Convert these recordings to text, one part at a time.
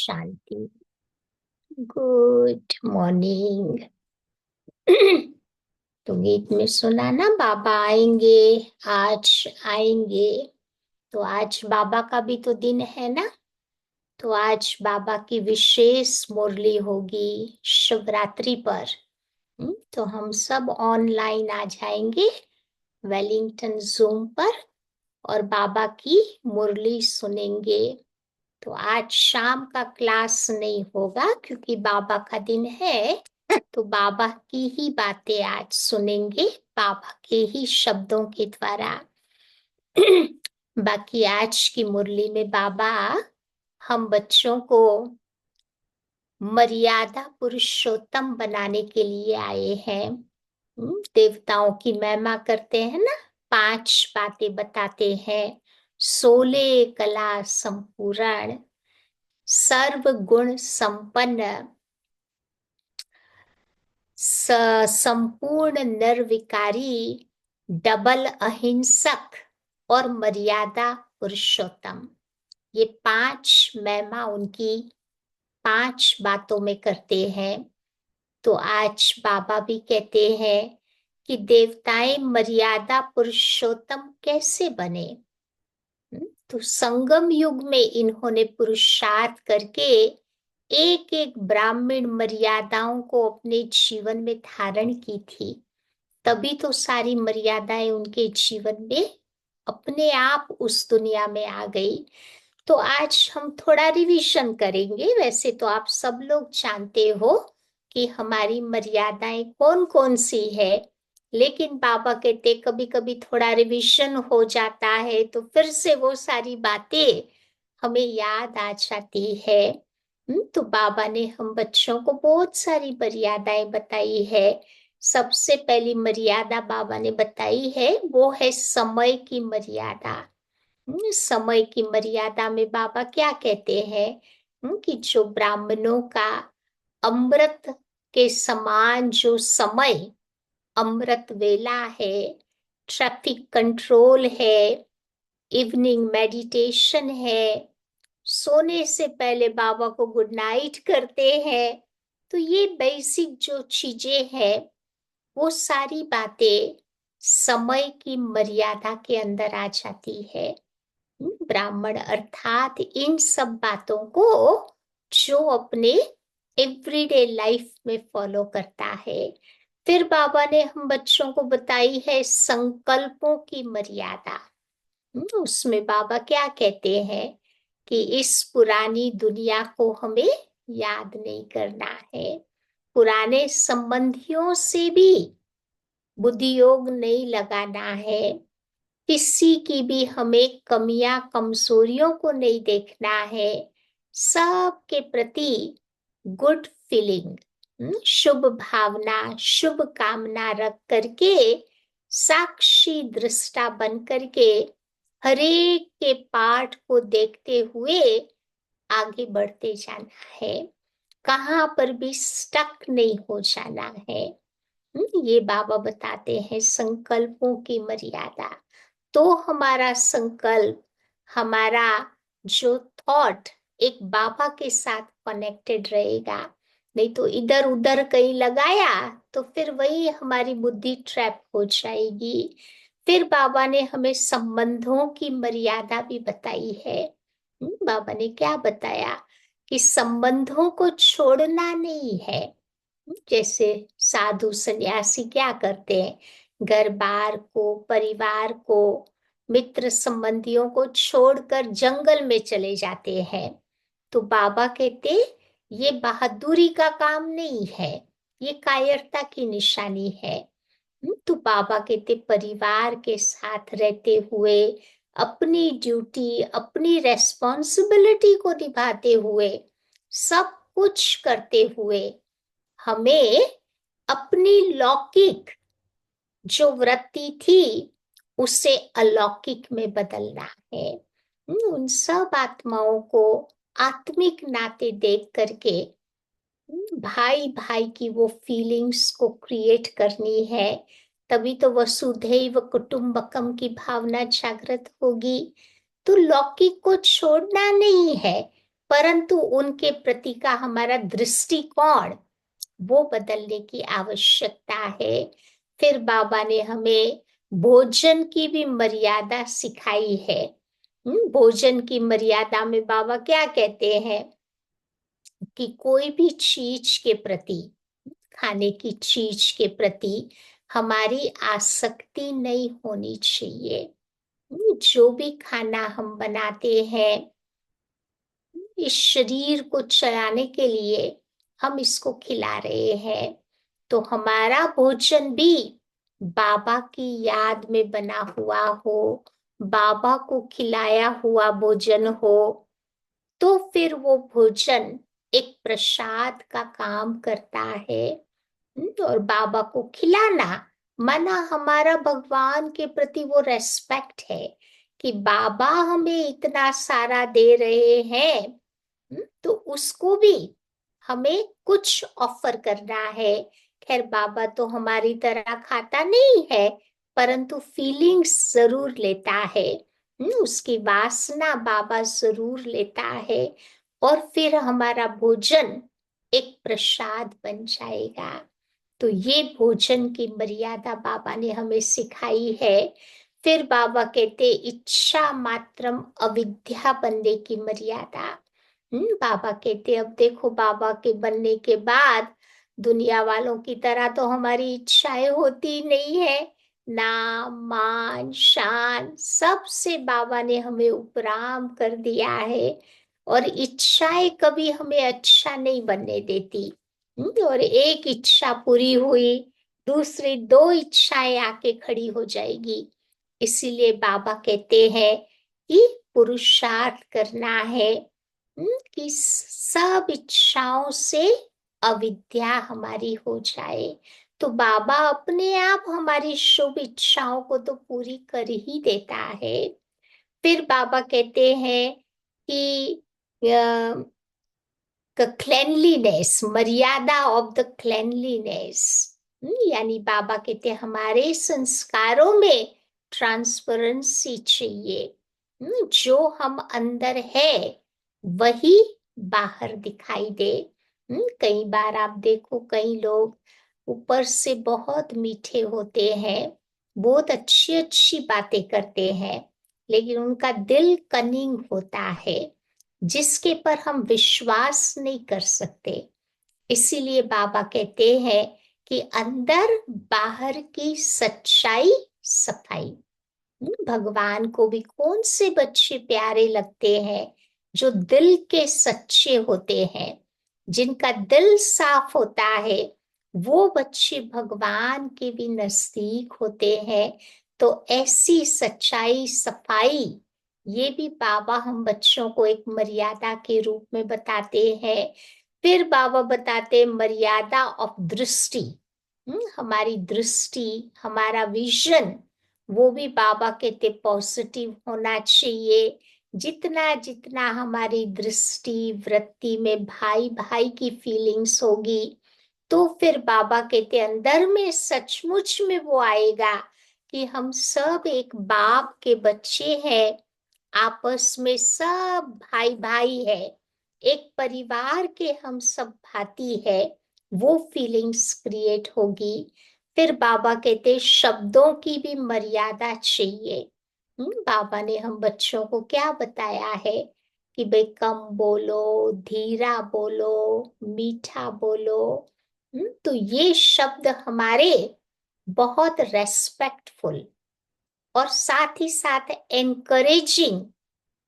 शांति। Good morning. तो गीत में सुना ना, बाबा आएंगे, आज आएंगे। तो आज बाबा का भी तो दिन है ना। तो आज बाबा की विशेष मुरली होगी शिवरात्रि पर। तो हम सब ऑनलाइन आ जाएंगे वेलिंगटन जूम पर और बाबा की मुरली सुनेंगे। तो आज शाम का क्लास नहीं होगा क्योंकि बाबा का दिन है। तो बाबा की ही बातें आज सुनेंगे, बाबा के ही शब्दों के द्वारा। बाकी आज की मुरली में बाबा हम बच्चों को मर्यादा पुरुषोत्तम बनाने के लिए आए हैं। देवताओं की महिमा करते हैं ना, 5 बातें बताते हैं। 16 कला संपूर्ण, सर्व गुण संपन्न, संपूर्ण निर्विकारी, डबल अहिंसक और मर्यादा पुरुषोत्तम। ये 5 महिमा उनकी 5 बातों में करते हैं। तो आज बाबा भी कहते हैं कि देवताएं मर्यादा पुरुषोत्तम कैसे बने। तो संगम युग में इन्होंने पुरुषार्थ करके एक एक ब्राह्मण मर्यादाओं को अपने जीवन में धारण की थी। तभी तो सारी मर्यादाएं उनके जीवन में अपने आप उस दुनिया में आ गई। तो आज हम थोड़ा रिवीजन करेंगे। वैसे तो आप सब लोग जानते हो कि हमारी मर्यादाएं कौन कौन सी है, लेकिन बाबा कहते कभी कभी थोड़ा रिवीजन हो जाता है तो फिर से वो सारी बातें हमें याद आ जाती है। तो बाबा ने हम बच्चों को बहुत सारी मर्यादाएं बताई है। सबसे पहली मर्यादा बाबा ने बताई है वो है समय की मर्यादा। समय की मर्यादा में बाबा क्या कहते हैं कि जो ब्राह्मणों का अमृत के समान जो समय, अमृत वेला है, ट्रैफिक कंट्रोल है, इवनिंग मेडिटेशन है, सोने से पहले बाबा को गुड नाइट करते हैं। तो ये बेसिक जो चीजें हैं वो सारी बातें समय की मर्यादा के अंदर आ जाती है। ब्राह्मण अर्थात इन सब बातों को जो अपने एवरीडे लाइफ में फॉलो करता है। फिर बाबा ने हम बच्चों को बताई है संकल्पों की मर्यादा। उसमें बाबा क्या कहते हैं कि इस पुरानी दुनिया को हमें याद नहीं करना है, पुराने संबंधियों से भी बुद्धि योग नहीं लगाना है, किसी की भी हमें कमियां कमजोरियों को नहीं देखना है, सबके प्रति गुड फीलिंग, शुभ भावना, शुभ कामना रख करके साक्षी दृष्टा बन करके हरेक के पाठ को देखते हुए आगे बढ़ते जाना है, कहाँ पर भी स्टक नहीं हो जाना है। ये बाबा बताते हैं संकल्पों की मर्यादा। तो हमारा संकल्प, हमारा जो थॉट एक बाबा के साथ कनेक्टेड रहेगा। नहीं तो इधर उधर कहीं लगाया तो फिर वही हमारी बुद्धि ट्रैप हो जाएगी। फिर बाबा ने हमें संबंधों की मर्यादा भी बताई है। बाबा ने क्या बताया कि संबंधों को छोड़ना नहीं है। जैसे साधु सन्यासी क्या करते हैं, घर बार को, परिवार को, मित्र संबंधियों को छोड़कर जंगल में चले जाते हैं। तो बाबा कहते ये बहादुरी का काम नहीं है, ये कायरता की निशानी है। तो बाबा कहते परिवार के साथ रहते हुए अपनी ड्यूटी, अपनी रेस्पॉन्सिबिलिटी को निभाते हुए, सब कुछ करते हुए हमें अपनी लौकिक जो वृत्ति थी उसे अलौकिक में बदलना है। उन सब आत्माओं को आत्मिक नाते देख करके भाई भाई की वो फीलिंग्स को क्रिएट करनी है। तभी तो वसुधैव कुटुंबकम की भावना जागृत होगी। तो लौकिक को छोड़ना नहीं है, परंतु उनके प्रति का हमारा दृष्टिकोण वो बदलने की आवश्यकता है। फिर बाबा ने हमें भोजन की भी मर्यादा सिखाई है। भोजन की मर्यादा में बाबा क्या कहते हैं कि कोई भी चीज के प्रति, खाने की चीज के प्रति हमारी आसक्ति नहीं होनी चाहिए। जो भी खाना हम बनाते हैं इस शरीर को चलाने के लिए हम इसको खिला रहे हैं, तो हमारा भोजन भी बाबा की याद में बना हुआ हो, बाबा को खिलाया हुआ भोजन हो, तो फिर वो भोजन एक प्रसाद का काम करता है। और बाबा को खिलाना माना हमारा भगवान के प्रति वो रेस्पेक्ट है कि बाबा हमें इतना सारा दे रहे हैं, तो उसको भी हमें कुछ ऑफर करना है। खैर बाबा तो हमारी तरह खाता नहीं है, परंतु फीलिंग्स जरूर लेता है। उसकी वासना बाबा जरूर लेता है, और फिर हमारा भोजन एक प्रसाद बन जाएगा। तो ये भोजन की मर्यादा बाबा ने हमें सिखाई है। फिर बाबा कहते इच्छा मात्रम अविद्या बनने की मर्यादा। बाबा कहते अब देखो बाबा के बनने के बाद दुनिया वालों की तरह तो हमारी इच्छाएं होती नहीं है। नाम मान शान सबसे बाबा ने हमें उपराम कर दिया है, और इच्छाएं कभी हमें अच्छा नहीं बनने देती। और एक इच्छा पूरी हुई, दूसरी दो इच्छाएं आके खड़ी हो जाएगी। इसीलिए बाबा कहते हैं कि पुरुषार्थ करना है कि सब इच्छाओं से अविद्या हमारी हो जाए। तो बाबा अपने आप हमारी शुभ इच्छाओं को तो पूरी कर ही देता है। फिर बाबा कहते हैं कि क्लेनलीनेस, मर्यादा ऑफ द क्लेनलीनेस, यानी बाबा कहते हैं हमारे संस्कारों में ट्रांसपेरेंसी चाहिए। जो हम अंदर है वही बाहर दिखाई दे। कई बार आप देखो कई लोग ऊपर से बहुत मीठे होते हैं, बहुत अच्छी अच्छी बातें करते हैं, लेकिन उनका दिल कनिंग होता है जिसके पर हम विश्वास नहीं कर सकते। इसीलिए बाबा कहते हैं कि अंदर बाहर की सच्चाई सफाई। भगवान को भी कौन से बच्चे प्यारे लगते हैं जो दिल के सच्चे होते हैं, जिनका दिल साफ होता है, वो बच्चे भगवान के भी नजदीक होते हैं। तो ऐसी सच्चाई सफाई ये भी बाबा हम बच्चों को एक मर्यादा के रूप में बताते हैं। फिर बाबा बताते हैं मर्यादा ऑफ दृष्टि। हमारी दृष्टि, हमारा विजन वो भी बाबा कहते पॉजिटिव होना चाहिए। जितना जितना हमारी दृष्टि वृत्ति में भाई भाई की फीलिंग्स होगी, तो फिर बाबा कहते अंदर में सचमुच में वो आएगा कि हम सब एक बाप के बच्चे हैं, आपस में सब भाई भाई है, एक परिवार के हम सब भाती है। वो फीलिंग्स क्रिएट होगी। फिर बाबा कहते शब्दों की भी मर्यादा चाहिए। बाबा ने हम बच्चों को क्या बताया है कि भाई कम बोलो, धीरा बोलो, मीठा बोलो। तो ये शब्द हमारे बहुत रेस्पेक्टफुल और साथ ही साथ एनकरेजिंग,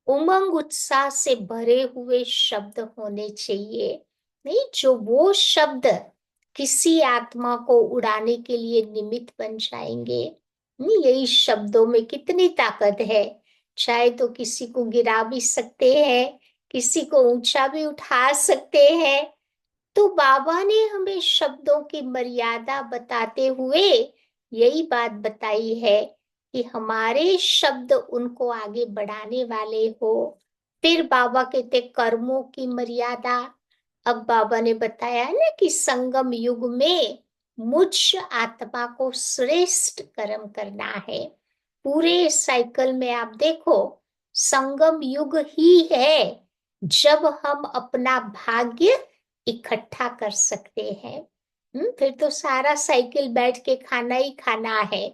उमंग उत्साह से भरे हुए शब्द होने चाहिए। नहीं जो वो शब्द किसी आत्मा को उड़ाने के लिए निमित्त बन जाएंगे। नहीं यही शब्दों में कितनी ताकत है। चाहे तो किसी को गिरा भी सकते हैं, किसी को ऊंचा भी उठा सकते हैं। तो बाबा ने हमें शब्दों की मर्यादा बताते हुए यही बात बताई है कि हमारे शब्द उनको आगे बढ़ाने वाले हो। फिर बाबा कहते कर्मों की मर्यादा। अब बाबा ने बताया ना कि संगम युग में मुझ आत्मा को श्रेष्ठ कर्म करना है। पूरे साइकिल में आप देखो संगम युग ही है जब हम अपना भाग्य इकट्ठा कर सकते हैं। फिर तो सारा साइकिल बैठ के खाना ही खाना है।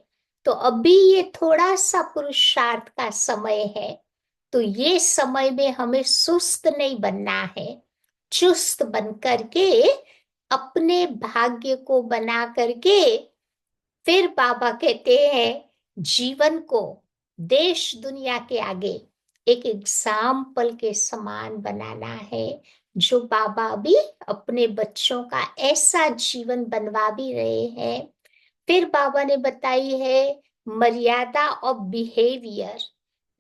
तो अभी ये थोड़ा सा पुरुषार्थ का समय है। तो ये समय में हमें सुस्त नहीं बनना है, चुस्त बन करके अपने भाग्य को बना करके फिर बाबा कहते हैं जीवन को देश दुनिया के आगे एक एग्जाम्पल के समान बनाना है, जो बाबा भी अपने बच्चों का ऐसा जीवन बनवा भी रहे हैं। फिर बाबा ने बताई है मर्यादा ऑफ बिहेवियर।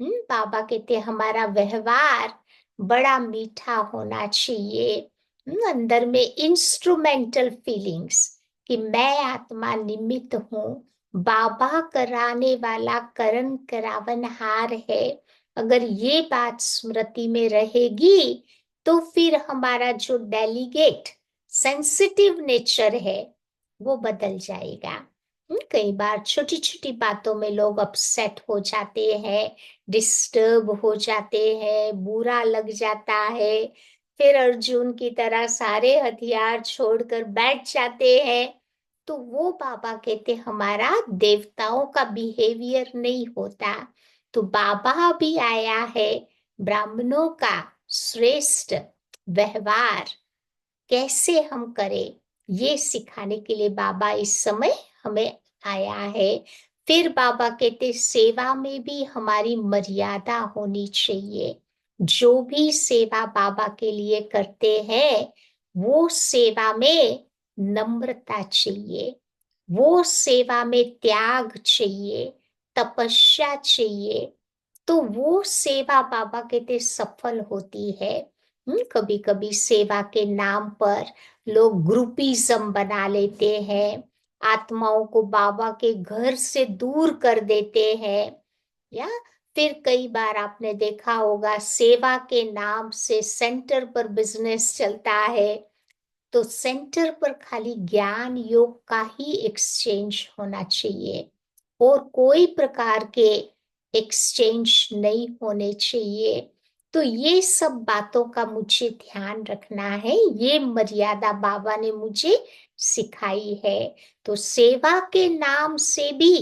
बाबा कहते हैं हमारा व्यवहार बड़ा मीठा होना चाहिए। अंदर में इंस्ट्रूमेंटल फीलिंग्स कि मैं आत्मा निमित्त हूँ, बाबा कराने वाला करण करावनहार है। अगर ये बात स्मृति में रहेगी तो फिर हमारा जो डेलीगेट सेंसिटिव नेचर है वो बदल जाएगा। कई बार छोटी छोटी बातों में लोग अपसेट हो जाते हैं, डिस्टर्ब हो जाते हैं, बुरा लग जाता है। फिर अर्जुन की तरह सारे हथियार छोड़कर बैठ जाते हैं। तो वो बाबा कहते हमारा देवताओं का बिहेवियर नहीं होता। तो बाबा भी आया है ब्राह्मणों का श्रेष्ठ व्यवहार कैसे हम करें, ये सिखाने के लिए बाबा इस समय हमें आया है। फिर बाबा कहते सेवा में भी हमारी मर्यादा होनी चाहिए। जो भी सेवा बाबा के लिए करते हैं वो सेवा में नम्रता चाहिए, वो सेवा में त्याग चाहिए, तपस्या चाहिए। तो वो सेवा बाबा कहते सफल होती है। कभी कभी सेवा के नाम पर लोग ग्रुपिज्म बना लेते हैं, आत्माओं को बाबा के घर से दूर कर देते हैं। या फिर कई बार आपने देखा होगा सेवा के नाम से सेंटर पर बिजनेस चलता है। तो सेंटर पर खाली ज्ञान योग का ही एक्सचेंज होना चाहिए और कोई प्रकार के एक्सचेंज नहीं होने चाहिए। तो ये सब बातों का मुझे ध्यान रखना है, ये मर्यादा बाबा ने मुझे सिखाई है। तो सेवा के नाम से भी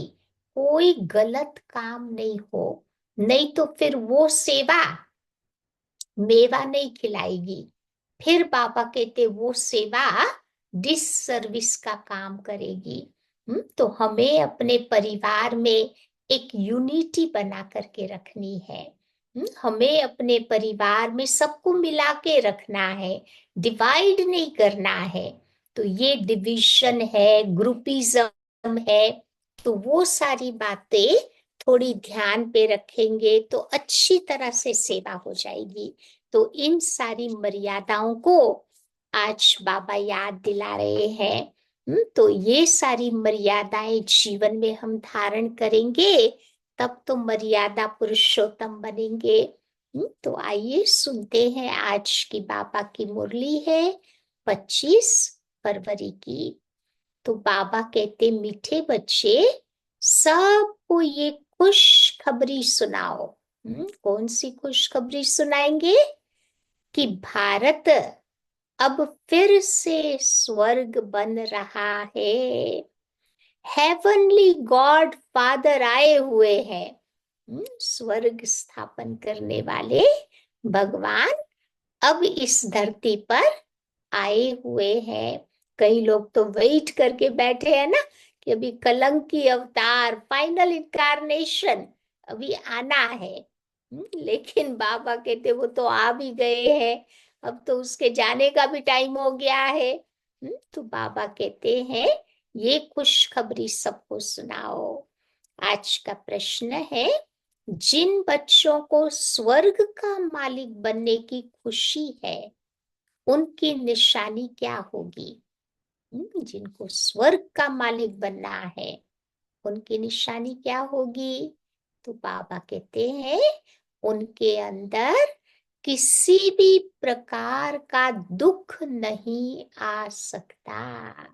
कोई गलत काम नहीं हो, नहीं तो फिर वो सेवा मेवा नहीं खिलाएगी। फिर बाबा कहते वो सेवा डिससर्विस का काम करेगी। तो हमें अपने परिवार में एक यूनिटी बना करके रखनी है। हमें अपने परिवार में सबको मिला के रखना है, डिवाइड नहीं करना है। तो ये डिविजन है, ग्रुपिज्म है, तो वो सारी बातें थोड़ी ध्यान पे रखेंगे तो अच्छी तरह से सेवा हो जाएगी। तो इन सारी मर्यादाओं को आज बाबा याद दिला रहे हैं। तो ये सारी मर्यादाएं जीवन में हम धारण करेंगे तब तो मर्यादा पुरुषोत्तम बनेंगे। तो आइए सुनते हैं आज की बाबा की मुरली है 25 फरवरी की। तो बाबा कहते मीठे बच्चे सबको ये खुशखबरी सुनाओ। कौन सी खुशखबरी सुनाएंगे कि भारत अब फिर से स्वर्ग बन रहा है। हेवनली गॉड फादर आए हुए हैं। स्वर्ग स्थापन करने वाले भगवान अब इस धरती पर आए हुए हैं। कई लोग तो वेट करके बैठे हैं ना कि अभी कलंकी अवतार फाइनल इनकारनेशन अभी आना है। लेकिन बाबा कहते वो तो आ भी गए हैं, अब तो उसके जाने का भी टाइम हो गया है। तो बाबा कहते हैं ये खुशखबरी सबको सुनाओ। आज का प्रश्न है जिन बच्चों को स्वर्ग का मालिक बनने की खुशी है उनकी निशानी क्या होगी। जिनको स्वर्ग का मालिक बनना है उनकी निशानी क्या होगी। तो बाबा कहते हैं उनके अंदर किसी भी प्रकार का दुख नहीं आ सकता।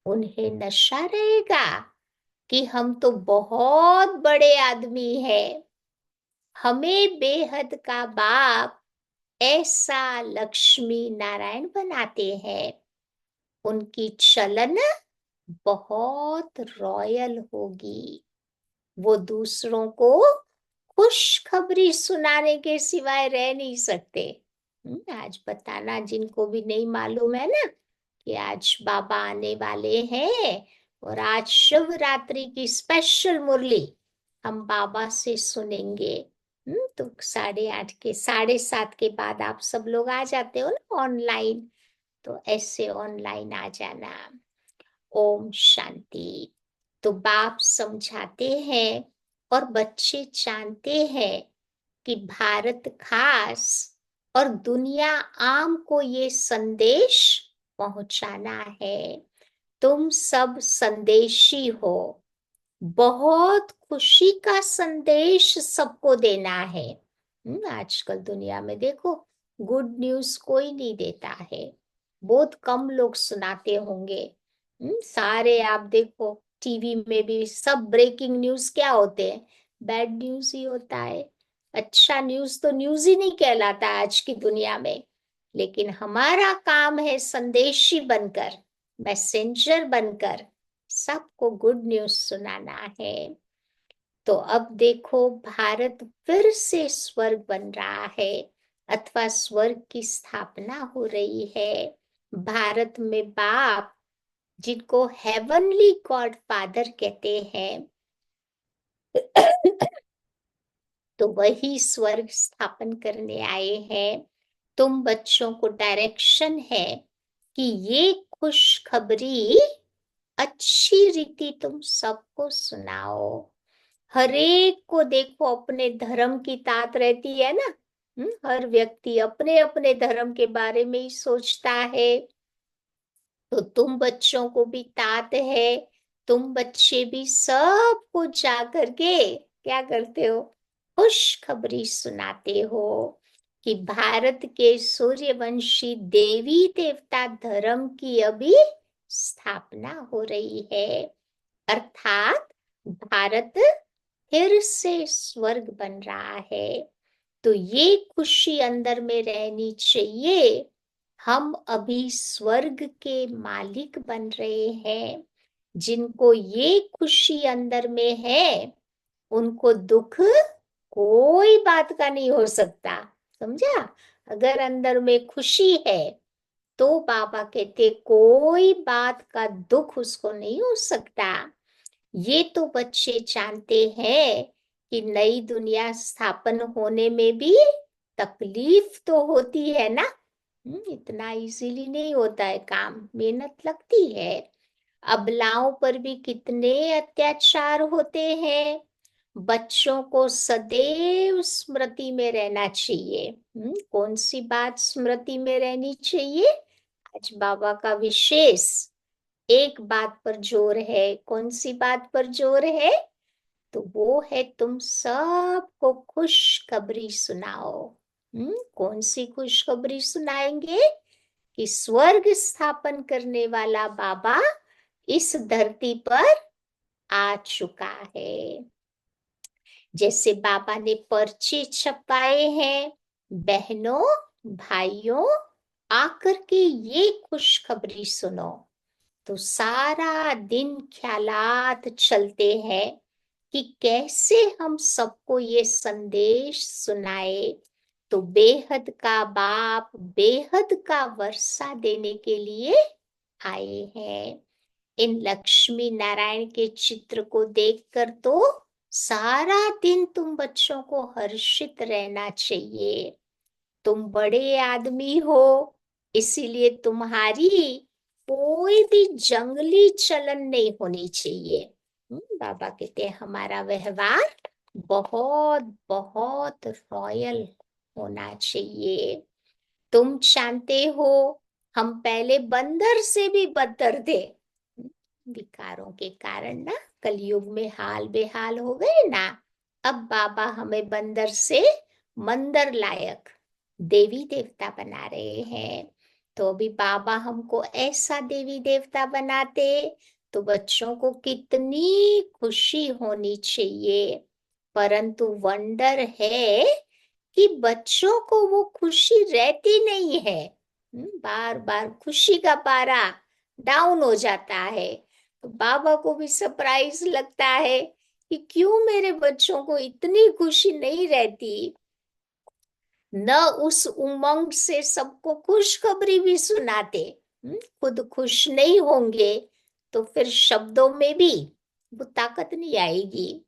उन्हें नशा रहेगा कि हम तो बहुत बड़े आदमी हैं, हमें बेहद का बाप ऐसा लक्ष्मी नारायण बनाते हैं। उनकी चलन बहुत रॉयल होगी। वो दूसरों को खुशखबरी सुनाने के सिवाय रह नहीं सकते। आज बताना जिनको भी नहीं मालूम है ना कि आज बाबा आने वाले हैं और आज शिवरात्रि की स्पेशल मुरली हम बाबा से सुनेंगे। तो 8:30 के 7:30 के बाद आप सब लोग आ जाते हो ना ऑनलाइन, तो ऐसे ऑनलाइन आ जाना। ओम शांति। तो बाप समझाते हैं और बच्चे जानते हैं कि भारत खास और दुनिया आम को ये संदेश पहुंचाना है। तुम सब संदेशी हो। बहुत खुशी का संदेश सबको देना है। आजकल दुनिया में देखो, गुड न्यूज कोई नहीं देता है। बहुत कम लोग सुनाते होंगे। सारे आप देखो टीवी में भी सब ब्रेकिंग न्यूज क्या होते हैं? बैड न्यूज ही होता है। अच्छा न्यूज तो न्यूज ही नहीं कहलाता आज की दुनिया में। लेकिन हमारा काम है संदेशी बनकर, मैसेंजर बनकर सबको गुड न्यूज सुनाना है। तो अब देखो भारत फिर से स्वर्ग बन रहा है अथवा स्वर्ग की स्थापना हो रही है। भारत में बाप जिनको हेवनली गॉड फादर कहते हैं तो वही स्वर्ग स्थापन करने आए हैं। तुम बच्चों को डायरेक्शन है कि ये खुशखबरी अच्छी रीति तुम सबको सुनाओ। हरेक को देखो अपने धर्म की तात रहती है ना। हर व्यक्ति अपने अपने धर्म के बारे में ही सोचता है। तो तुम बच्चों को भी तात है। तुम बच्चे भी सबको जा करके क्या करते हो? खुशखबरी सुनाते हो कि भारत के सूर्यवंशी देवी देवता धर्म की अभी स्थापना हो रही है। अर्थात भारत फिर से स्वर्ग बन रहा है। तो ये खुशी अंदर में रहनी चाहिए। हम अभी स्वर्ग के मालिक बन रहे हैं। जिनको ये खुशी अंदर में है उनको दुख कोई बात का नहीं हो सकता। समझा? अगर अंदर में खुशी है तो बाबा कहते कोई बात का दुख उसको नहीं हो सकता। ये तो बच्चे जानते हैं कि नई दुनिया स्थापन होने में भी तकलीफ तो होती है ना। इतना इजीली नहीं होता है काम, मेहनत लगती है। अबलाओं पर भी कितने अत्याचार होते हैं। बच्चों को सदैव स्मृति में रहना चाहिए। कौन सी बात स्मृति में रहनी चाहिए? आज बाबा का विशेष एक बात पर जोर है। कौन सी बात पर जोर है? तो वो है तुम सबको खुशखबरी सुनाओ। कौन सी खुशखबरी सुनाएंगे? कि स्वर्ग स्थापन करने वाला बाबा इस धरती पर आ चुका है। जैसे बाबा ने पर्चे छपाए हैं, बहनों भाइयों आकर के ये खुशखबरी सुनो। तो सारा दिन ख्यालात चलते हैं कि कैसे हम सबको ये संदेश सुनाए। तो बेहद का बाप बेहद का वर्षा देने के लिए आए हैं। इन लक्ष्मी नारायण के चित्र को देखकर तो सारा दिन तुम बच्चों को हर्षित रहना चाहिए। तुम बड़े आदमी हो, इसीलिए तुम्हारी कोई भी जंगली चलन नहीं होनी चाहिए। बाबा कहते हैं हमारा व्यवहार बहुत बहुत रॉयल होना चाहिए। तुम जानते हो हम पहले बंदर से भी बदतर थे। विकारों के कारण ना कलयुग में हाल बेहाल हो गए ना। अब बाबा हमें बंदर से मंदर लायक देवी देवता बना रहे हैं। तो अभी बाबा हमको ऐसा देवी देवता बनाते तो बच्चों को कितनी खुशी होनी चाहिए। परंतु वंडर है कि बच्चों को वो खुशी रहती नहीं है। बार बार खुशी का पारा डाउन हो जाता है। तो बाबा को भी सरप्राइज लगता है कि क्यों मेरे बच्चों को इतनी खुशी नहीं रहती। न उस उमंग से सबको खुशखबरी भी सुनाते। खुद खुश नहीं होंगे तो फिर शब्दों में भी वो ताकत नहीं आएगी।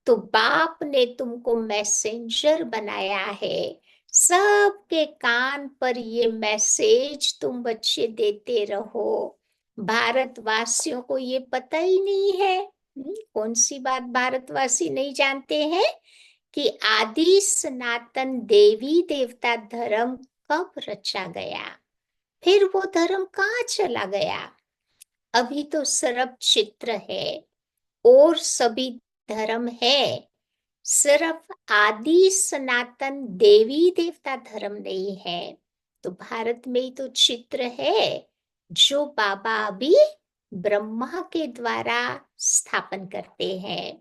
तो बाप ने तुमको मैसेंजर बनाया है, सबके कान पर ये मैसेज तुम बच्चे देते रहो। भारतवासियों को ये पता ही नहीं है। कौन सी बात भारतवासी नहीं जानते हैं कि आदि सनातन देवी देवता धर्म कब रचा गया, फिर वो धर्म कहाँ चला गया। अभी तो सिर्फ चित्र है और सभी धर्म है, सिर्फ आदि सनातन देवी देवता धर्म नहीं है। तो भारत में ही तो चित्र है जो बाबा अभी ब्रह्मा के द्वारा स्थापन करते हैं।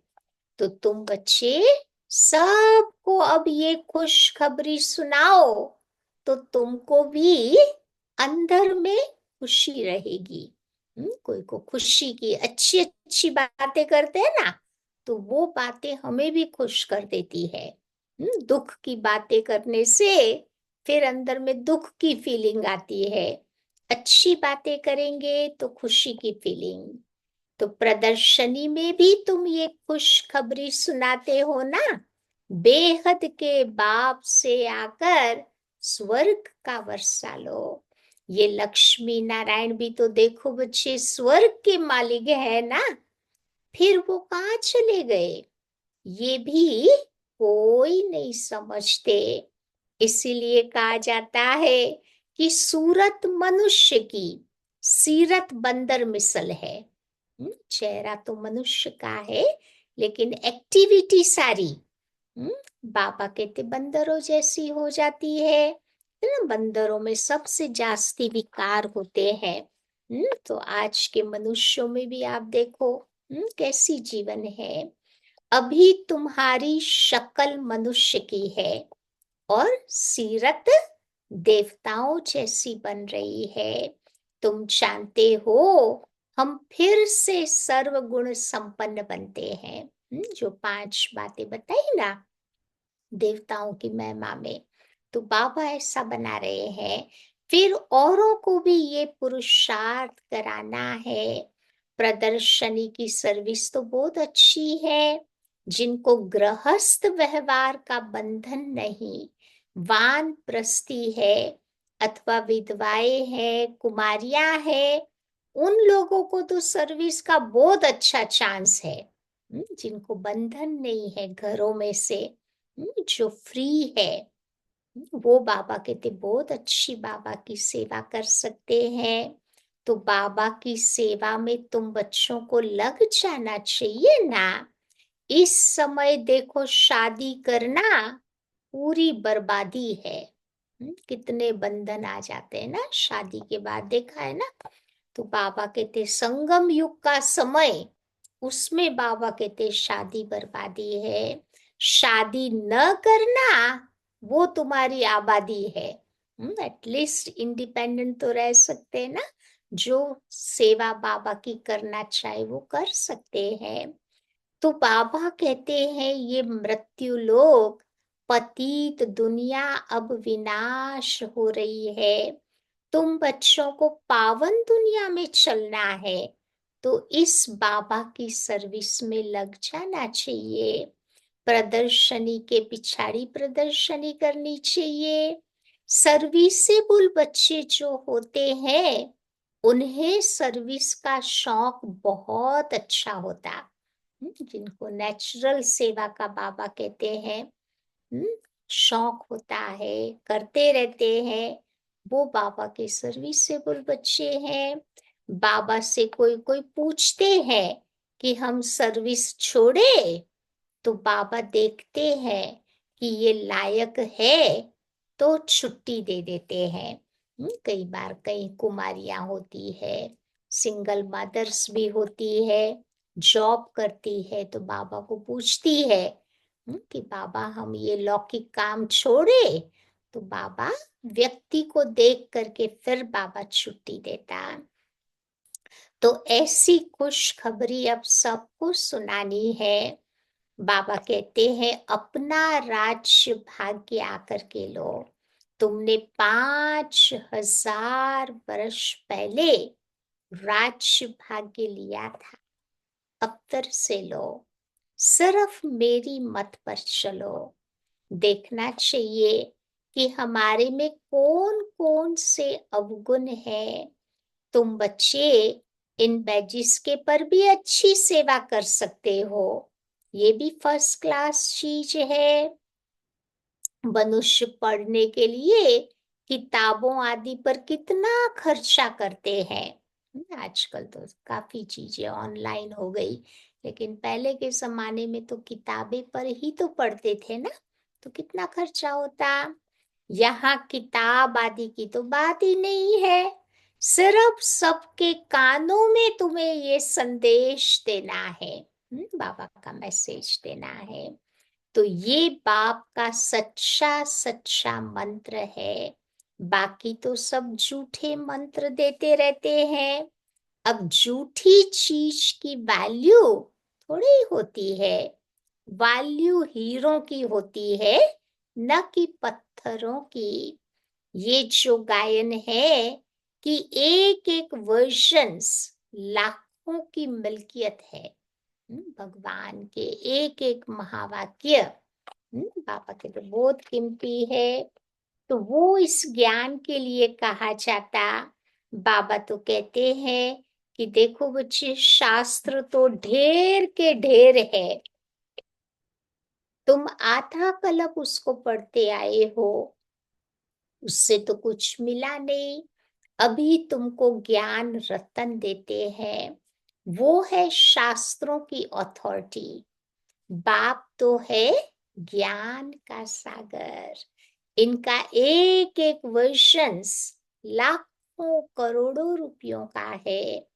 तो तुम बच्चे सबको अब ये खुशखबरी सुनाओ तो तुमको भी अंदर में खुशी रहेगी। कोई को खुशी की अच्छी अच्छी बातें करते हैं ना, तो वो बातें हमें भी खुश कर देती है। दुख की बातें करने से फिर अंदर में दुख की फीलिंग आती है। अच्छी बातें करेंगे तो खुशी की फीलिंग। तो प्रदर्शनी में भी तुम ये खुशखबरी सुनाते हो ना, बेहद के बाप से आकर स्वर्ग का वर्षा लो। ये लक्ष्मी नारायण भी तो देखो बच्चे स्वर्ग के मालिक है ना, फिर वो कहाँ चले गए ये भी कोई नहीं समझते। इसीलिए कहा जाता है कि सूरत मनुष्य की, सीरत बंदर मिसल है। चेहरा तो मनुष्य का है लेकिन एक्टिविटी सारी बाबा कहते बंदरों जैसी हो जाती है ना। बंदरों में सबसे जास्ती विकार होते हैं। तो आज के मनुष्यों में भी आप देखो कैसी जीवन है। अभी तुम्हारी शक्ल मनुष्य की है और सीरत देवताओं जैसी बन रही है। तुम जानते हो हम फिर से सर्वगुण संपन्न बनते हैं। जो 5 बातें बताई ना देवताओं की महिमा में, तो बाबा ऐसा बना रहे हैं। फिर औरों को भी ये पुरुषार्थ कराना है। प्रदर्शनी की सर्विस तो बहुत अच्छी है। जिनको गृहस्थ व्यवहार का बंधन नहीं, वानप्रस्थी है अथवा विधवाएं हैं, कुमारियां हैं, उन लोगों को तो सर्विस का बहुत अच्छा चांस है। जिनको बंधन नहीं है घरों में से, जो फ्री है, वो बाबा कहते बहुत अच्छी बाबा की सेवा कर सकते हैं। तो बाबा की सेवा में तुम बच्चों को लग जाना चाहिए ना। इस समय देखो शादी करना पूरी बर्बादी है। कितने बंधन आ जाते हैं ना शादी के बाद, देखा है ना। तो बाबा कहते संगम युग का समय, उसमें बाबा कहते शादी बर्बादी है। शादी न करना वो तुम्हारी आबादी है। एटलीस्ट इंडिपेंडेंट तो रह सकते हैं ना। जो सेवा बाबा की करना चाहे वो कर सकते हैं। तो बाबा कहते हैं ये मृत्यु लोक पतित दुनिया अब विनाश हो रही है। तुम बच्चों को पावन दुनिया में चलना है तो इस बाबा की सर्विस में लग जाना चाहिए। प्रदर्शनी के पिछाड़ी प्रदर्शनी करनी चाहिए। सर्विसेबल बच्चे जो होते हैं उन्हें सर्विस का शौक बहुत अच्छा होता। जिनको नेचुरल सेवा का बाबा कहते हैं, शौक होता है, करते रहते हैं, वो बाबा के सर्विसेबल बच्चे हैं। बाबा से कोई कोई पूछते हैं कि हम सर्विस छोड़े, तो बाबा देखते हैं कि ये लायक है तो छुट्टी दे देते हैं। कई बार कई कुमारियां होती है, सिंगल मदर्स भी होती है, जॉब करती है, तो बाबा को पूछती है कि बाबा हम ये लौकिक काम छोड़े, तो बाबा व्यक्ति को देख करके फिर बाबा छुट्टी देता। तो ऐसी खुशखबरी अब सबको सुनानी है। बाबा कहते हैं अपना राज्य भाग्य आकर के लो। तुमने 5,000 वर्ष पहले राज्य भाग्य लिया था, अब फिर से लो। सिर्फ मेरी मत पर चलो। देखना चाहिए कि हमारे में कौन कौन से अवगुण है। तुम बच्चे इन बैजिस के पर भी अच्छी सेवा कर सकते हो, ये भी फर्स्ट क्लास चीज है। मनुष्य पढ़ने के लिए किताबों आदि पर कितना खर्चा करते हैं। आजकल तो काफी चीजें ऑनलाइन हो गई, लेकिन पहले के जमाने में तो किताबें पर ही तो पढ़ते थे ना, तो कितना खर्चा होता। यहाँ किताब आदि की तो बात ही नहीं है। सिर्फ सबके कानों में तुम्हें ये संदेश देना है, बाबा का मैसेज देना है। तो ये बाप का सच्चा सच्चा मंत्र है। बाकी तो सब झूठे मंत्र देते रहते हैं। अब झूठी चीज की वैल्यू थोड़ी होती है, वैल्यू हीरो की होती है, न कि पत्थरों की। ये जो गायन है कि एक एक वर्जन्स लाखों की मिल्कियत है। भगवान के एक एक महावाक्य बाबा के तो बहुत कीमती है। तो वो इस ज्ञान के लिए कहा जाता। बाबा तो कहते हैं कि देखो बच्चे, शास्त्र तो ढेर के ढेर है, तुम आधा कल्प उसको पढ़ते आए हो, उससे तो कुछ मिला नहीं। अभी तुमको ज्ञान रतन देते हैं, वो है शास्त्रों की अथॉरिटी। बाप तो है ज्ञान का सागर। इनका एक एक वर्षन्स लाखों करोड़ों रुपयों का है।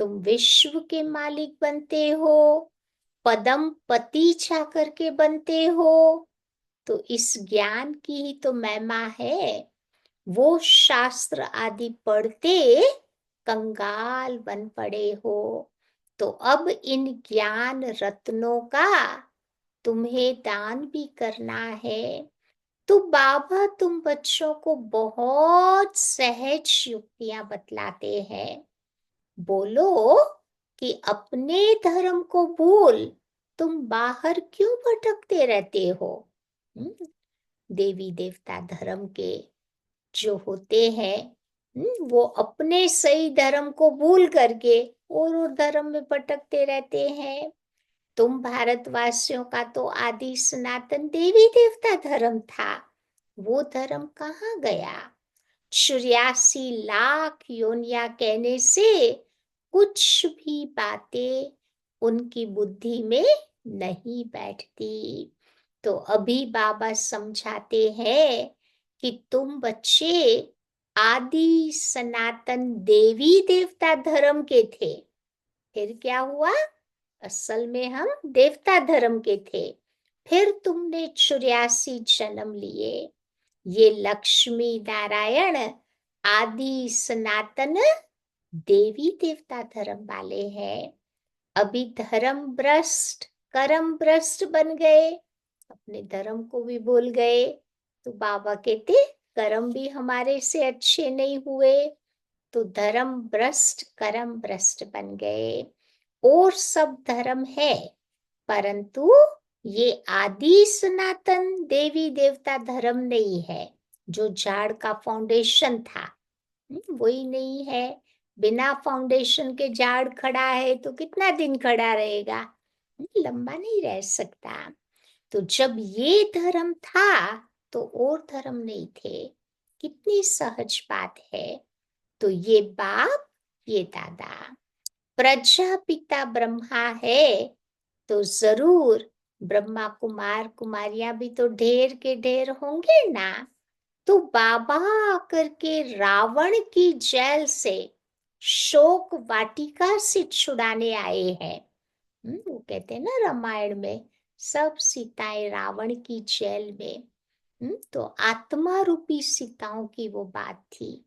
तुम विश्व के मालिक बनते हो, पदम पति जा करके बनते हो। तो इस ज्ञान की ही तो महिमा है। वो शास्त्र आदि पढ़ते कंगाल बन पड़े हो, तो अब इन ज्ञान रत्नों का तुम्हें दान भी करना है। तो बाबा तुम बच्चों को बहुत सहज युक्तियां बतलाते हैं। बोलो कि अपने धर्म को भूल तुम बाहर क्यों भटकते रहते हो। हम्म, देवी देवता धर्म के जो होते हैं, वो अपने सही धर्म को भूल करके और धर्म में भटकते रहते हैं। तुम भारतवासियों का तो आदि सनातन देवी देवता धर्म था, वो धर्म कहाँ गया। 84 लाख योनिया कहने से कुछ भी बातें उनकी बुद्धि में नहीं बैठती। तो अभी बाबा समझाते हैं कि तुम बच्चे आदि सनातन देवी देवता धर्म के थे, फिर क्या हुआ, असल में हम देवता धर्म के थे। फिर तुमने 84 जन्म लिए। ये लक्ष्मी नारायण आदि सनातन देवी देवता धर्म वाले हैं। अभी धर्म भ्रष्ट कर्म भ्रष्ट बन गए, अपने धर्म को भी भूल गए। तो बाबा कहते कर्म भी हमारे से अच्छे नहीं हुए, तो धर्म भ्रष्ट कर्म भ्रष्ट बन गए। और सब धर्म है, परंतु ये आदि सनातन देवी देवता धर्म नहीं है। जो झाड़ का फाउंडेशन था, वही नहीं है। बिना फाउंडेशन के झाड़ खड़ा है तो कितना दिन खड़ा रहेगा, लंबा नहीं रह सकता। तो जब ये धर्म था तो और धर्म नहीं थे। कितनी सहज बात है। तो ये बाप, ये दादा, प्रजापिता ब्रह्मा है, तो जरूर ब्रह्मा कुमार कुमारियां भी तो ढेर के ढेर होंगे ना। तो बाबा आकर के रावण की जेल से, शोक वाटिका से छुड़ाने आए हैं। वो कहते हैं ना रामायण में, सब सीताएं रावण की जेल में। तो आत्मा रूपी सीताओं की वो बात थी।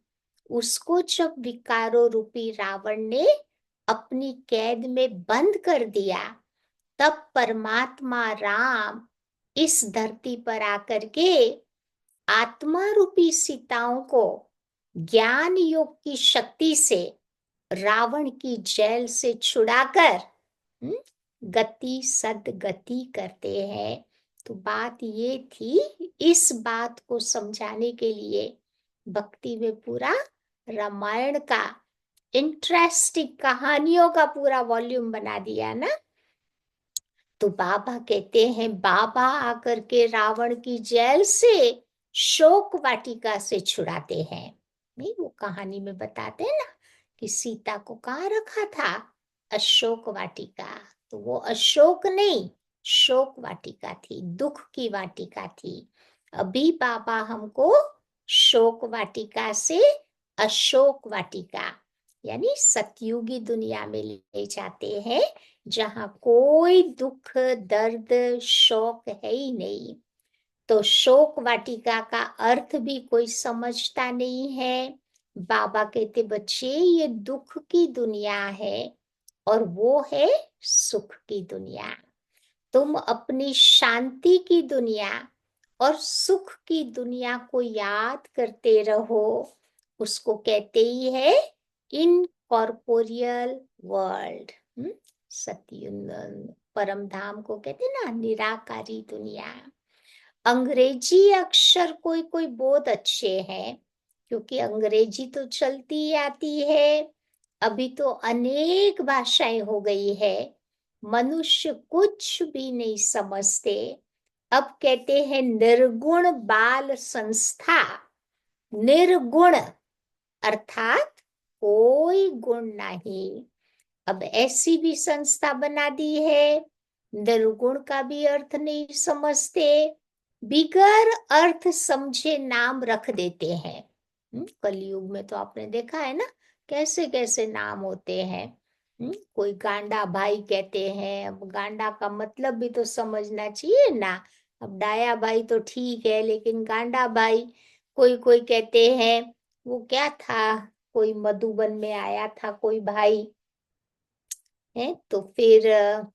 उसको जब विकारों रूपी रावण ने अपनी कैद में बंद कर दिया, तब परमात्मा राम इस धरती पर आकर के आत्मा रूपी सीताओं को ज्ञान योग की शक्ति से रावण की जेल से छुड़ाकर हम्म, गति सदगति करते हैं। तो बात ये थी, इस बात को समझाने के लिए भक्ति में पूरा रामायण का इंटरेस्टिंग कहानियों का पूरा वॉल्यूम बना दिया ना। तो बाबा कहते हैं, बाबा आकर के रावण की जेल से शोक वाटिका से छुड़ाते हैं। नहीं, वो कहानी में बताते हैं ना कि सीता को कहाँ रखा था, अशोक वाटिका। तो वो अशोक नहीं, शोक वाटिका थी, दुख की वाटिका थी। अभी बाबा हमको शोक वाटिका से अशोक वाटिका यानी सतयुगी दुनिया में ले जाते हैं, जहां कोई दुख दर्द शोक है ही नहीं। तो शोक वाटिका का अर्थ भी कोई समझता नहीं है। बाबा कहते, बच्चे ये दुख की दुनिया है और वो है सुख की दुनिया। तुम अपनी शांति की दुनिया और सुख की दुनिया को याद करते रहो। उसको कहते ही है इनकॉर्पोरियल वर्ल्ड। सत्युग परम धाम को कहते ना निराकारी दुनिया। अंग्रेजी अक्षर कोई कोई बहुत अच्छे हैं, क्योंकि अंग्रेजी तो चलती ही आती है। अभी तो अनेक भाषाएं हो गई है, मनुष्य कुछ भी नहीं समझते। अब कहते हैं निर्गुण बाल संस्था। निर्गुण अर्थात कोई गुण नहीं। अब ऐसी भी संस्था बना दी है, निर्गुण का भी अर्थ नहीं समझते, बिगर अर्थ समझे नाम रख देते हैं। कलयुग में तो आपने देखा है ना, कैसे कैसे नाम होते हैं। कोई गांडा भाई कहते हैं। अब गांडा का मतलब भी तो समझना चाहिए ना। अब डाया भाई तो ठीक है, लेकिन गांडा भाई कोई कोई कहते हैं। वो क्या था, कोई मधुबन में आया था कोई भाई है, तो फिर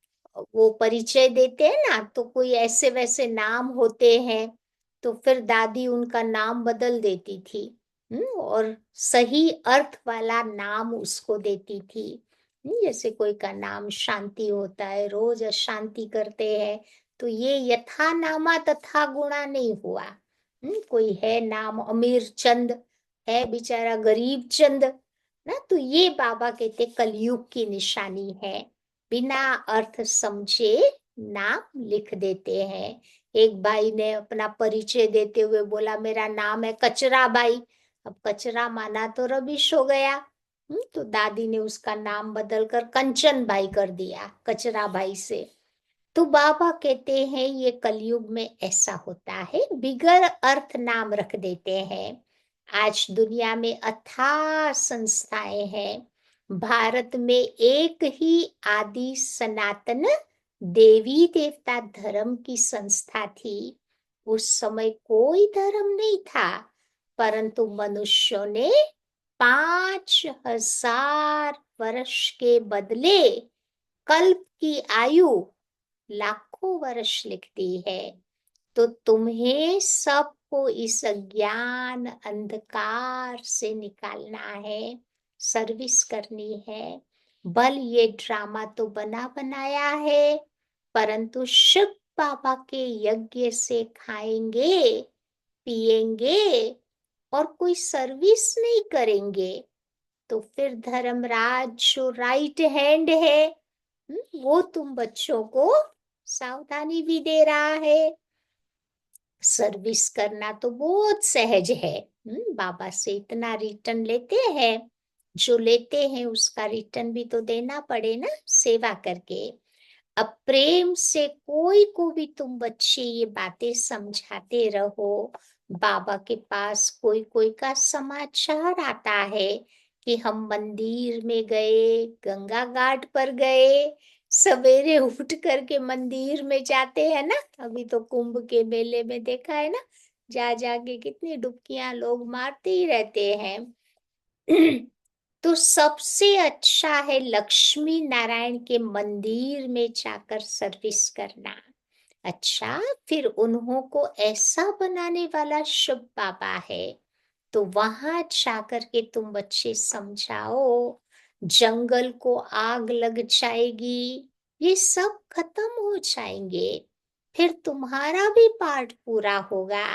वो परिचय देते हैं ना, तो कोई ऐसे वैसे नाम होते हैं। तो फिर दादी उनका नाम बदल देती थी। और सही अर्थ वाला नाम उसको देती थी। जैसे कोई का नाम शांति होता है, रोज अशांति करते हैं, तो ये यथा नामा तथा गुणा नहीं हुआ। कोई है नाम अमीर चंद, है बेचारा गरीब चंद ना। तो ये बाबा कहते कलयुग की निशानी है। बिना अर्थ समझे नाम लिख देते हैं। एक भाई ने अपना परिचय देते हुए बोला, मेरा नाम है कचरा भाई। अब कचरा माना तो रबिश हो गया। तो दादी ने उसका नाम बदलकर कंचन भाई कर दिया, कचरा भाई से। तो बाबा कहते हैं ये कलयुग में ऐसा होता है, बिगर अर्थ नाम रख देते हैं। आज दुनिया में अथाह संस्थाएं हैं। भारत में एक ही आदि सनातन देवी देवता धर्म की संस्था थी। उस समय कोई धर्म नहीं था, परंतु मनुष्यों ने 5,000 वर्ष के बदले कल्प की आयु लाखों वर्ष लिखती है। तो तुम्हें सबको इस अज्ञान अंधकार से निकालना है, सर्विस करनी है। बल ये ड्रामा तो बना बनाया है, परंतु शिव बाबा के यज्ञ से खाएंगे पिएंगे और कोई सर्विस नहीं करेंगे, तो फिर धर्मराज जो राइट हैंड है, वो तुम बच्चों को सावधानी भी दे रहा है। सर्विस करना तो बहुत सहज है। बाबा से इतना रिटर्न लेते हैं, जो लेते हैं उसका रिटर्न भी तो देना पड़े ना, सेवा करके। अब प्रेम से कोई को भी तुम बच्चे ये बातें समझाते रहो। बाबा के पास कोई कोई का समाचार आता है कि हम मंदिर में गए, गंगा घाट पर गए, सवेरे उठ करके मंदिर में जाते हैं ना, अभी तो कुंभ के मेले में देखा है ना, जा जाके कितनी डुबकियां लोग मारते ही रहते हैं। तो सबसे अच्छा है लक्ष्मी नारायण के मंदिर में जाकर सर्विस करना। अच्छा, फिर उन्हों को ऐसा बनाने वाला शुभ बाबा है, तो वहां जाकर के तुम बच्चे समझाओ, जंगल को आग लग जाएगी, ये सब खत्म हो जाएंगे, फिर तुम्हारा भी पार्ट पूरा होगा,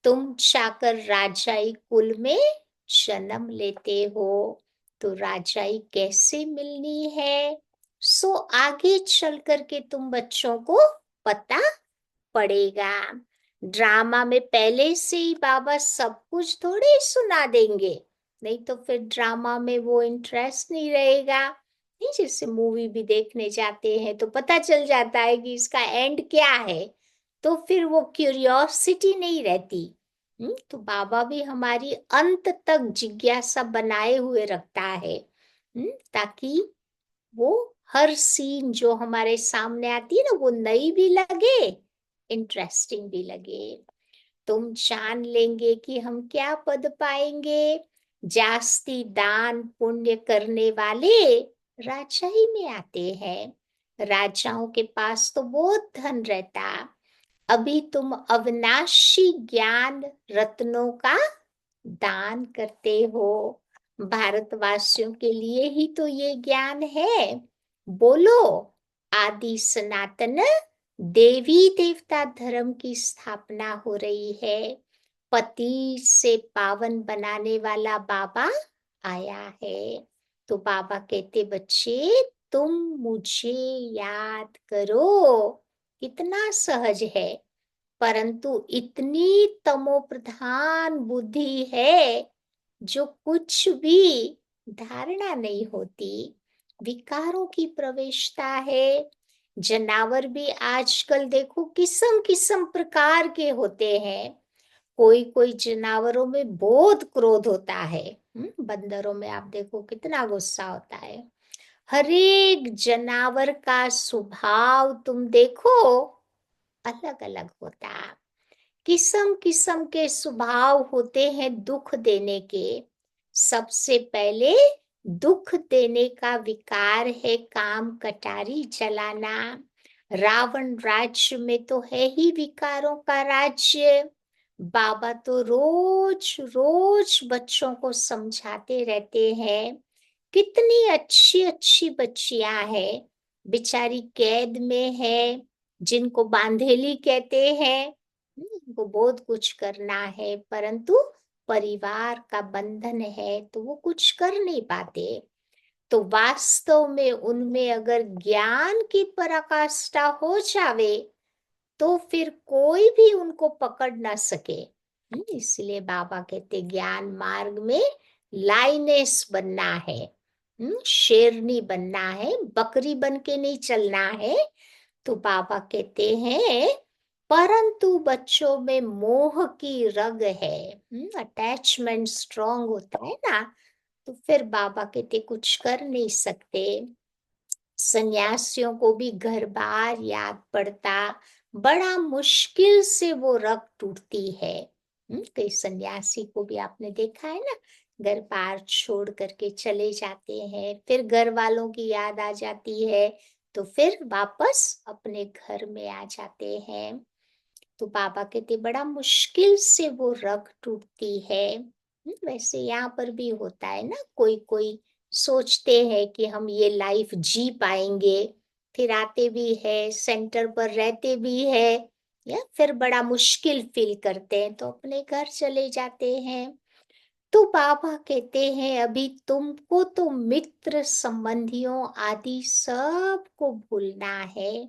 तुम जाकर राजाई कुल में जन्म लेते हो। तो राजाई कैसे मिलनी है, सो आगे चल करके तुम बच्चों को पता पड़ेगा। ड्रामा में पहले से ही बाबा सब कुछ थोड़ी सुना देंगे, नहीं तो फिर ड्रामा में वो इंटरेस्ट नहीं रहेगा। नहीं, जैसे मूवी भी देखने जाते हैं तो पता चल जाता है कि इसका एंड क्या है, तो फिर वो क्यूरियोसिटी नहीं रहती। तो बाबा भी हमारी अंत तक जिज्ञासा बनाए हुए रखता है, ताकि वो हर सीन जो हमारे सामने आती है ना, वो नई भी लगे, इंटरेस्टिंग भी लगे। तुम जान लेंगे कि हम क्या पद पाएंगे, जास्ती दान पुण्य करने वाले राजा ही में आते हैं। राजाओं के पास तो बहुत धन रहता। अभी तुम अविनाशी ज्ञान रत्नों का दान करते हो, भारतवासियों के लिए ही तो ये ज्ञान है। बोलो, आदि सनातन देवी देवता धर्म की स्थापना हो रही है, पति से पावन बनाने वाला बाबा आया है। तो बाबा कहते, बच्चे तुम मुझे याद करो, कितना सहज है, परंतु इतनी तमोप्रधान बुद्धि है जो कुछ भी धारणा नहीं होती, विकारों की प्रवेशता है। जनावर भी आजकल देखो किस्म किस्म प्रकार के होते हैं, कोई कोई जनावरों में बहुत क्रोध होता है, बंदरों में आप देखो कितना गुस्सा होता है। हर एक जनावर का स्वभाव तुम देखो अलग अलग होता, किस्म किस्म के स्वभाव होते हैं दुख देने के। सबसे पहले दुख देने का विकार है काम कटारी चलाना। रावण राज्य में तो है ही विकारों का राज्य। बाबा तो रोज रोज बच्चों को समझाते रहते हैं, कितनी अच्छी अच्छी बच्चियां हैं, बेचारी कैद में है, जिनको बांधेली कहते हैं, उनको बहुत कुछ करना है, परंतु परिवार का बंधन है तो वो कुछ कर नहीं पाते। तो वास्तव में उनमें अगर ज्ञान की पराकाष्ठा हो जावे तो फिर कोई भी उनको पकड़ ना सके। इसलिए बाबा कहते ज्ञान मार्ग में लाइनेस बनना है, शेरनी बनना है, बकरी बन के नहीं चलना है। तो बाबा कहते हैं परंतु बच्चों में मोह की रग है, अटैचमेंट स्ट्रांग होता है ना, तो फिर बाबा कहते कुछ कर नहीं सकते। सन्यासियों को भी घर बार याद पड़ता, बड़ा मुश्किल से वो रग टूटती है। कई सन्यासी को भी आपने देखा है ना, घर बार छोड़ करके चले जाते हैं, फिर घर वालों की याद आ जाती है, तो फिर वापस अपने घर में आ जाते हैं। तो बाबा कहते बड़ा मुश्किल से वो रग टूटती है। वैसे यहाँ पर भी होता है ना, कोई कोई सोचते हैं कि हम ये लाइफ जी पाएंगे, फिर आते भी है, सेंटर पर रहते भी है, या फिर बड़ा मुश्किल फील करते हैं तो अपने घर चले जाते हैं। तो बाबा कहते हैं अभी तुमको तो मित्र संबंधियों आदि सब को भूलना है।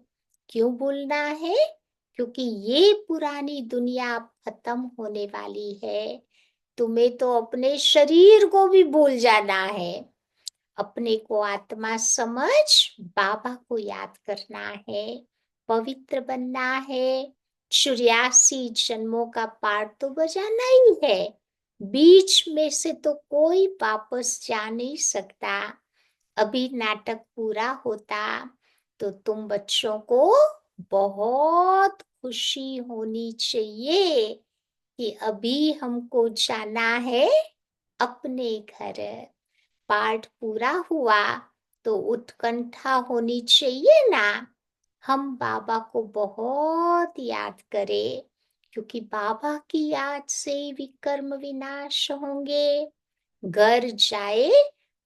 क्यों भूलना है? क्योंकि ये पुरानी दुनिया अब खत्म होने वाली है। तुम्हें तो अपने शरीर को भी भूल जाना है, अपने को आत्मा समझ बाबा को याद करना है, पवित्र बनना है, 84 जन्मों का पाठ तो बजाना ही है, बीच में से तो कोई वापस जा नहीं सकता। अभी नाटक पूरा होता, तो तुम बच्चों को बहुत खुशी होनी चाहिए कि अभी हमको जाना है अपने घर। पाठ पूरा हुआ तो उत्कंठा होनी चाहिए ना। हम बाबा को बहुत याद करें, क्योंकि बाबा की याद से ही विकर्म विनाश होंगे। घर जाए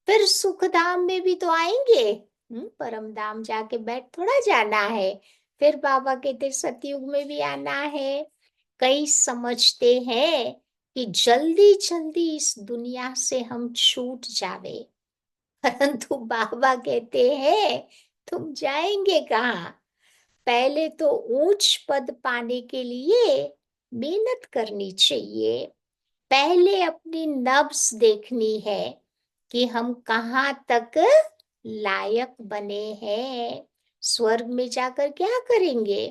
फिर सुख धाम में भी तो आएंगे। परम धाम जाके बैठ थोड़ा जाना है। फिर बाबा कहते सतयुग में भी आना है। कई समझते हैं कि जल्दी जल्दी इस दुनिया से हम छूट जावे, परंतु बाबा कहते हैं तुम जाएंगे कहाँ। पहले तो ऊंच पद पाने के लिए मेहनत करनी चाहिए। पहले अपनी नब्ज देखनी है कि हम कहाँ तक लायक बने हैं। स्वर्ग में जाकर क्या करेंगे?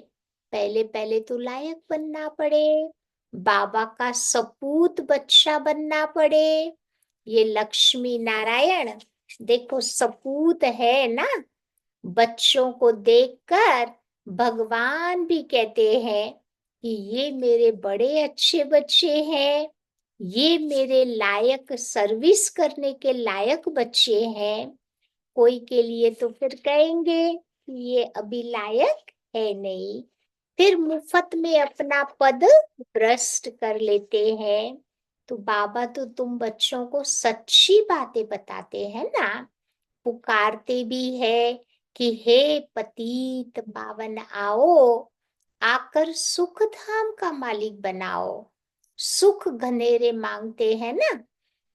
पहले पहले तो लायक बनना पड़े, बाबा का सपूत बच्चा बनना पड़े। ये लक्ष्मी नारायण देखो सपूत है ना। बच्चों को देखकर भगवान भी कहते हैं कि ये मेरे बड़े अच्छे बच्चे हैं, ये मेरे लायक सर्विस करने के लायक बच्चे हैं। कोई के लिए तो फिर कहेंगे कि ये अभी लायक है नहीं, फिर मुफ्त में अपना पद भ्रष्ट कर लेते हैं। तो बाबा तो तुम बच्चों को सच्ची बातें बताते हैं ना, पुकारते भी है कि हे पतित पावन आओ, आकर सुख धाम का मालिक बनाओ। सुख घनेरे मांगते हैं ना,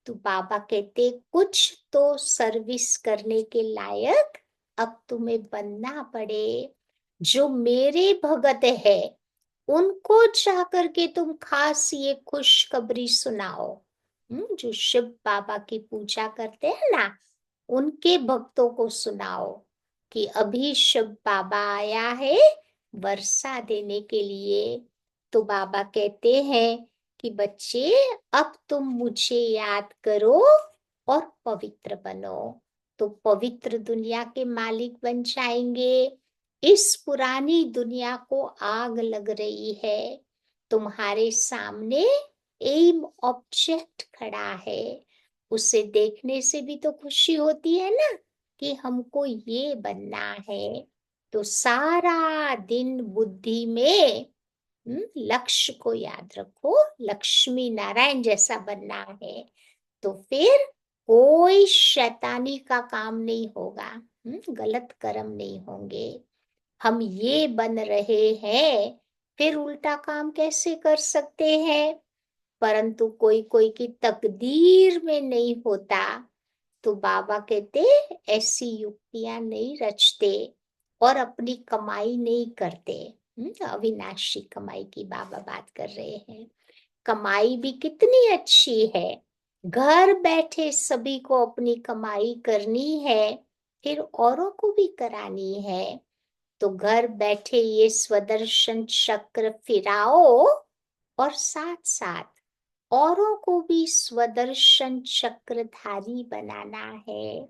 तो बाबा कहते कुछ तो सर्विस करने के लायक अब तुम्हें बनना पड़े। जो मेरे भगत है उनको जाकर के तुम खास ये खुशखबरी सुनाओ। जो शिव बाबा की पूजा करते हैं ना, उनके भक्तों को सुनाओ कि अभी शिव बाबा आया है वर्षा देने के लिए। तो बाबा कहते हैं कि बच्चे अब तुम मुझे याद करो और पवित्र बनो, तो पवित्र दुनिया के मालिक बन जाएंगे। इस पुरानी दुनिया को आग लग रही है, तुम्हारे सामने एम ऑब्जेक्ट खड़ा है, उसे देखने से भी तो खुशी होती है ना कि हमको ये बनना है। तो सारा दिन बुद्धि में लक्ष्य को याद रखो, लक्ष्मी नारायण जैसा बनना है। तो फिर कोई शैतानी का काम नहीं होगा, गलत कर्म नहीं होंगे। हम ये बन रहे हैं, फिर उल्टा काम कैसे कर सकते हैं? परंतु कोई कोई की तकदीर में नहीं होता, तो बाबा कहते ऐसी युक्तियां नहीं रचते और अपनी कमाई नहीं करते। अविनाशी कमाई की बाबा बात कर रहे हैं। कमाई भी कितनी अच्छी है, घर बैठे सभी को अपनी कमाई करनी है, फिर औरों को भी करानी है। तो घर बैठे ये स्वदर्शन चक्र फिराओ और साथ साथ औरों को भी स्वदर्शन चक्रधारी बनाना है।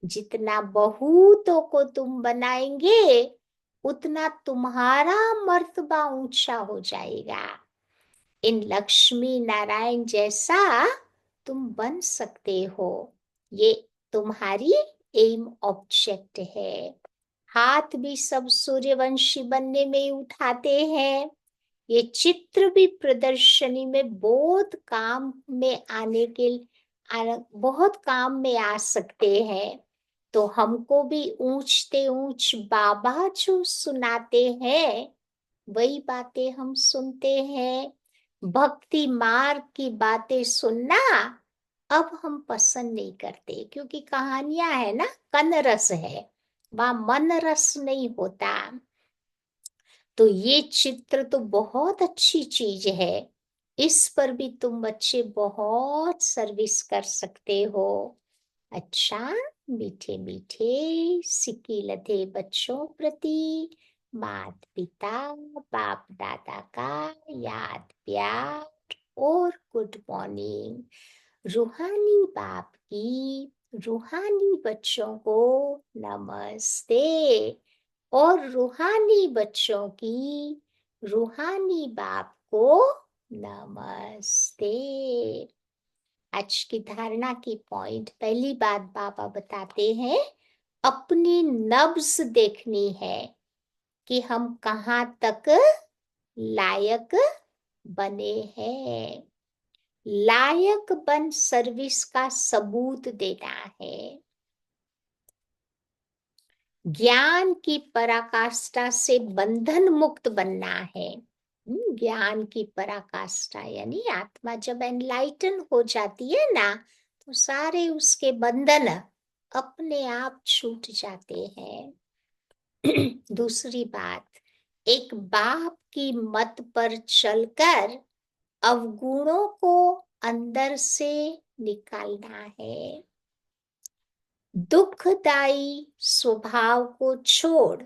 जितना बहुतों को तुम बनाएंगे उतना तुम्हारा मर्तबा ऊंचा हो जाएगा। इन लक्ष्मी नारायण जैसा तुम बन सकते हो, ये तुम्हारी एम ऑब्जेक्ट है। हाथ भी सब सूर्यवंशी बनने में ही उठाते हैं। ये चित्र भी प्रदर्शनी में बहुत काम में बहुत काम में आ सकते हैं। तो हमको भी ऊंचते ऊंच बाबा जो सुनाते हैं वही बातें हम सुनते हैं। भक्ति मार्ग की बातें सुनना अब हम पसंद नहीं करते, क्योंकि कहानियां है ना, कन रस है, वहां मन रस नहीं होता। तो ये चित्र तो बहुत अच्छी चीज है, इस पर भी तुम बच्चे बहुत सर्विस कर सकते हो। अच्छा, मीठे मीठे सिक्की लधे बच्चों प्रति माता पिता बाप दादा का याद प्यार और गुड मॉर्निंग। रूहानी बाप की रूहानी बच्चों को नमस्ते। और रूहानी बच्चों की रूहानी बाप को नमस्ते। आज की धारणा की पॉइंट, पहली बात बाबा बताते हैं, अपनी नब्ज देखनी है कि हम कहाँ तक लायक बने हैं। लायक बन सर्विस का सबूत देना है। ज्ञान की पराकाष्ठा से बंधन मुक्त बनना है। ज्ञान की पराकाष्ठा यानी आत्मा जब एनलाइटन हो जाती है ना, तो सारे उसके बंधन अपने आप छूट जाते हैं। दूसरी बात, एक बाप की मत पर चलकर अवगुणों को अंदर से निकालना है। दुखदाई स्वभाव को छोड़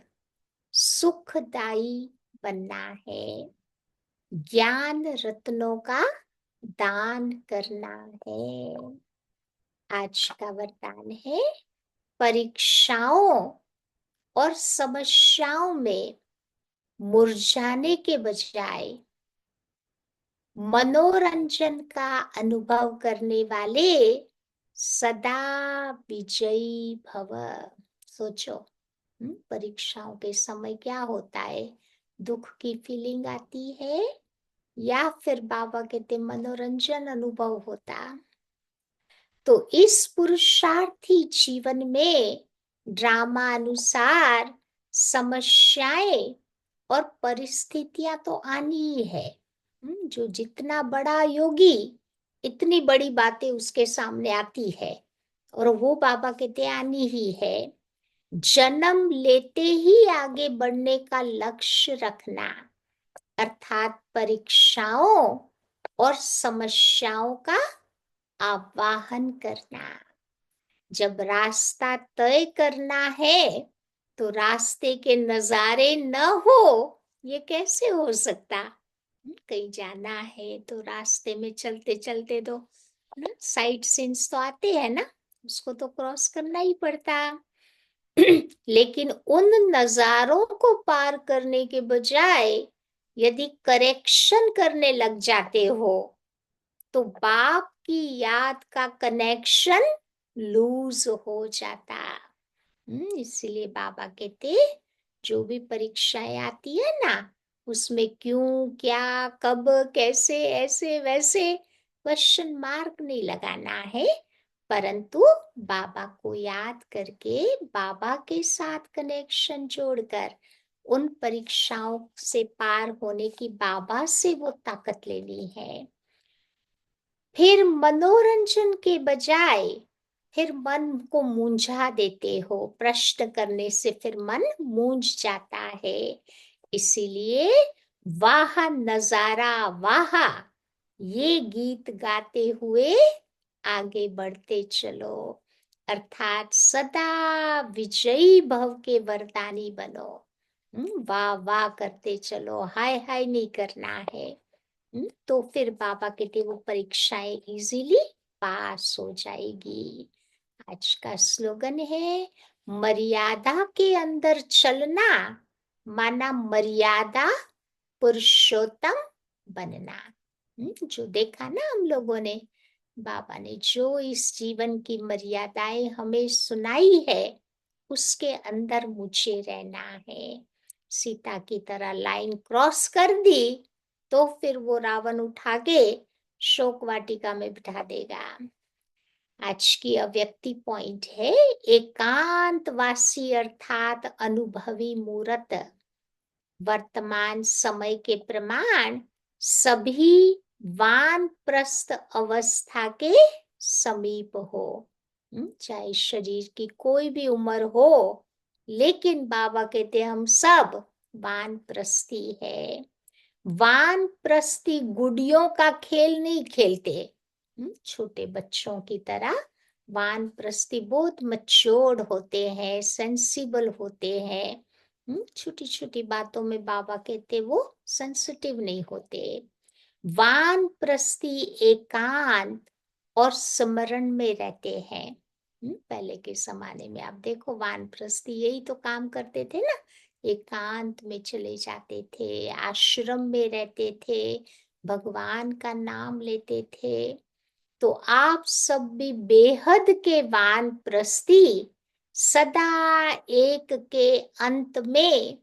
सुखदाई बनना है। ज्ञान रत्नों का दान करना है। आज का वरदान है, परीक्षाओं और समस्याओं में मुरझाने के बजाय मनोरंजन का अनुभव करने वाले सदा विजयी भव। सोचो, परीक्षाओं के समय क्या होता है? दुख की फीलिंग आती है या फिर बाबा कहते मनोरंजन अनुभव होता। तो इस पुरुषार्थी जीवन में ड्रामा अनुसार समस्याएं और परिस्थितियां तो आनी ही है। जो जितना बड़ा योगी, इतनी बड़ी बातें उसके सामने आती है, और वो बाबा कहते आनी ही है। जन्म लेते ही आगे बढ़ने का लक्ष्य रखना, अर्थात परीक्षाओं और समस्याओं का आवाहन करना। जब रास्ता तय करना है तो रास्ते के नजारे न हो, ये कैसे हो सकता? कहीं जाना है तो रास्ते में चलते चलते तो साइड सीन्स तो आते हैं ना, उसको तो क्रॉस करना ही पड़ता। लेकिन उन नजारों को पार करने के बजाय यदि करेक्शन करने लग जाते हो, तो बाप की याद का कनेक्शन लूज हो जाता। इसीलिए बाबा कहते, जो भी परीक्षाएं आती है ना, उसमें क्यों, क्या, कब, कैसे, ऐसे वैसे क्वेश्चन मार्क नहीं लगाना है, परंतु बाबा को याद करके बाबा के साथ कनेक्शन जोड़कर उन परीक्षाओं से पार होने की बाबा से वो ताकत लेनी है। फिर मनोरंजन के बजाय फिर मन को मूंझा देते हो, प्रश्न करने से फिर मन मूंझ जाता है। इसीलिए वाह नजारा वाह, ये गीत गाते हुए आगे बढ़ते चलो, अर्थात सदा विजयी भव के वरदानी बनो। वाह वाह करते चलो, हाय हाय नहीं करना है। तो फिर बाबा कहते वो परीक्षाएं इजीली पास हो जाएगी। आज का स्लोगन है, मर्यादा के अंदर चलना माना मर्यादा पुरुषोत्तम बनना। जो देखा ना हम लोगों ने, बाबा ने जो इस जीवन की मर्यादाएं हमें सुनाई है, उसके अंदर मुझे रहना है। सीता की तरह लाइन क्रॉस कर दी तो फिर वो रावण उठा के शोक वाटिका में बिठा देगा। आज की अव्यक्ति पॉइंट है, एकांतवासी अर्थात अनुभवी मूर्त वर्तमान समय के प्रमाण सभी वानप्रस्थ अवस्था के समीप हो। चाहे शरीर की कोई भी उम्र हो, लेकिन बाबा कहते हम सब वानप्रस्थी है। वानप्रस्थी गुड़ियों का खेल नहीं खेलते। छोटे बच्चों की तरह वानप्रस्थी बहुत मैच्योर्ड होते हैं, सेंसिबल होते हैं। छोटी छोटी बातों में बाबा कहते वो सेंसिटिव नहीं होते। वानप्रस्थी एकांत और स्मरण में रहते हैं। पहले के जमाने में आप देखो, वानप्रस्थी यही तो काम करते थे ना, एकांत में चले जाते थे, आश्रम में रहते थे, भगवान का नाम लेते थे। तो आप सब भी बेहद के वानप्रस्थी सदा एक के अंत में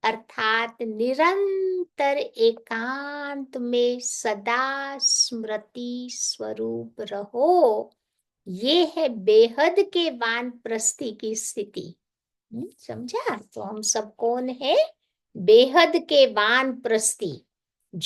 अर्थात निरंतर एकांत में सदा स्मृति स्वरूप रहो। ये है बेहद के वानप्रस्थी की स्थिति। समझा? तो हम सब कौन है? बेहद के वानप्रस्थी।